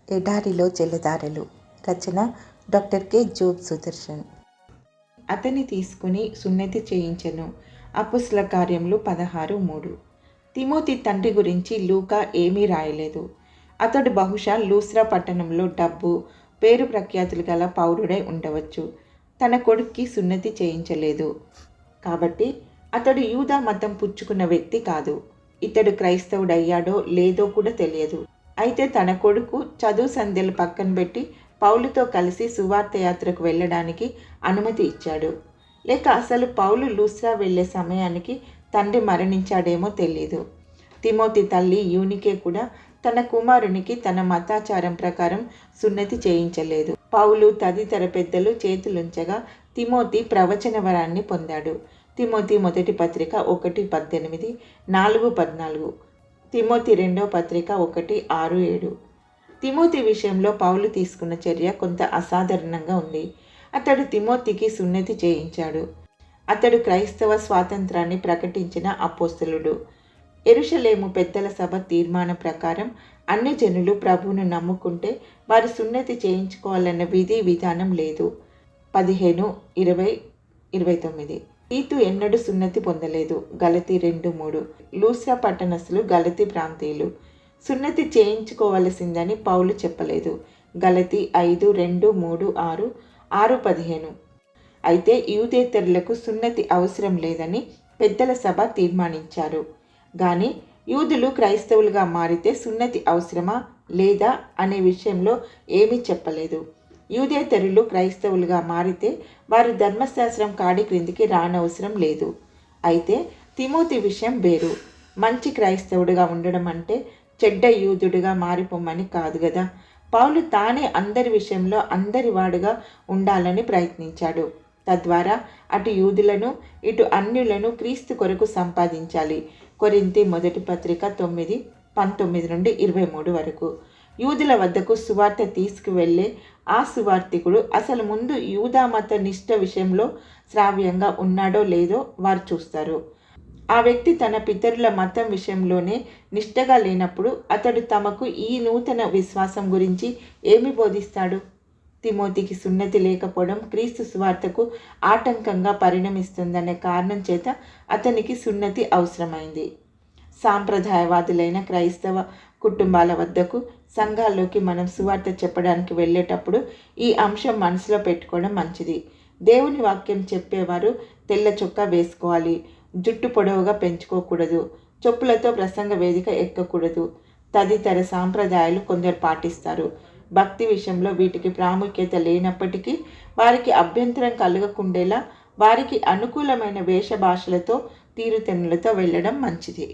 ఎడారిలో జలధారలు. రచన doctor K Job Sudarshan. అతన్ని తీసుకుని సున్నతి చేయించెను. అపోస్తలుల కార్యములు 16:3. తిమోతి తండ్రి గురించి లూకా ఏమీ రాయలేదు. అతడు బహుశా లూస్త్రా పట్టణంలో డబ్బు, పేరు ప్రఖ్యాతులు గల పౌరుడై ఉండవచ్చు. తన కొడుక్కి సున్నతి చేయించలేదు. కాబట్టి అతడు యూదా మతం పుచ్చుకున్న వ్యక్తి కాదు. ఇతడు క్రైస్తవుడయ్యాడో లేదో కూడా తెలియదు. అయితే తన కొడుకు చదువు సంధ్యలు పక్కన పెట్టి పౌలుతో కలిసి సువార్త యాత్రకు వెళ్ళడానికి అనుమతి ఇచ్చాడు. లేక అసలు పౌలు లూస్త్రా వెళ్ళే సమయానికి తండ్రి మరణించాడేమో తెలీదు. తిమోతి తల్లి యూనికే కూడా తన కుమారునికి తన మతాచారం ప్రకారం సున్నతి చేయించలేదు. పౌలు తదితర పెద్దలు చేతులుంచగా తిమోతి ప్రవచన వరాన్ని పొందాడు. తిమోతి మొదటి పత్రిక 1:18, 4:14. తిమోతి రెండో పత్రిక 1:6-7. తిమోతి విషయంలో పౌలు తీసుకున్న చర్య కొంత అసాధారణంగా ఉంది. అతడు తిమోతికి సున్నతి చేయించాడు. అతడు క్రైస్తవ స్వాతంత్రాన్ని ప్రకటించిన అపోస్తలుడు. యెరూషలేము పెద్దల సభ తీర్మానం ప్రకారం అన్ని జనులు ప్రభువును నమ్ముకుంటే వారి సున్నతి చేయించుకోవాలన్న విధి విధానం లేదు. 15:20-29. తీతు ఎన్నడూ సున్నతి పొందలేదు. గలతీ 2:3. లూస్త్రా పట్టణస్థులు గలతీ ప్రాంతీయులు. సున్నతి చేయించుకోవలసిందని పౌలు చెప్పలేదు. గలతీ 5:2-3-6, 6:15. అయితే యూదేతరులకు సున్నతి అవసరం లేదని పెద్దల సభ తీర్మానించారు. గాని యూదులు క్రైస్తవులుగా మారితే సున్నతి అవసరమా లేదా అనే విషయంలో ఏమీ చెప్పలేదు. యూదేతరులు క్రైస్తవులుగా మారితే వారు ధర్మశాస్త్రం కాడి క్రిందికి రానవసరం లేదు. అయితే తిమోతి విషయం వేరు. మంచి క్రైస్తవుడిగా ఉండడం అంటే చెడ్డ యూదుడిగా మారిపోమని కాదు గదా. పౌలు తానే అందరి విషయంలో అందరి వాడుగా ఉండాలని ప్రయత్నించాడు. తద్వారా అటు యూదులను ఇటు అన్యులను క్రీస్తు కొరకు సంపాదించాలి. కొరింథీ మొదటి పత్రిక 9:19-23 వరకు. యూదుల వద్దకు సువార్త తీసుకువెళ్ళే ఆ సువార్తికుడు అసలు ముందు యూదా మత నిష్ఠ విషయంలో శ్రావ్యంగా ఉన్నాడో లేదో వారు చూస్తారు. ఆ వ్యక్తి తన పితరుల మతం విషయంలోనే నిష్ఠగా లేనప్పుడు అతడు తమకు ఈ నూతన విశ్వాసం గురించి ఏమి బోధిస్తాడు? తిమోతికి సున్నతి లేకపోవడం క్రీస్తు సువార్తకు ఆటంకంగా పరిణమిస్తుందనే కారణం చేత అతనికి సున్నతి అవసరమైంది. సాంప్రదాయవాదులైన క్రైస్తవ కుటుంబాల వద్దకు, సంఘాల్లోకి మనం సువార్త చెప్పడానికి వెళ్ళేటప్పుడు ఈ అంశం మనసులో పెట్టుకోవడం మంచిది. దేవుని వాక్యం చెప్పేవారు తెల్ల చొక్కా వేసుకోవాలి, జుట్టు పొడవుగా పెంచుకోకూడదు, చెప్పులతో ప్రసంగ వేదిక ఎక్కకూడదు. తదితర సాంప్రదాయాలు కొందరు పాటిస్తారు. భక్తి విషయంలో వీటికి ప్రాముఖ్యత లేనప్పటికీ వారికి అభ్యంతరం కలగకుండేలా వారికి అనుకూలమైన వేషభాషలతో తీరుతెన్నులతో వెళ్ళడం మంచిది.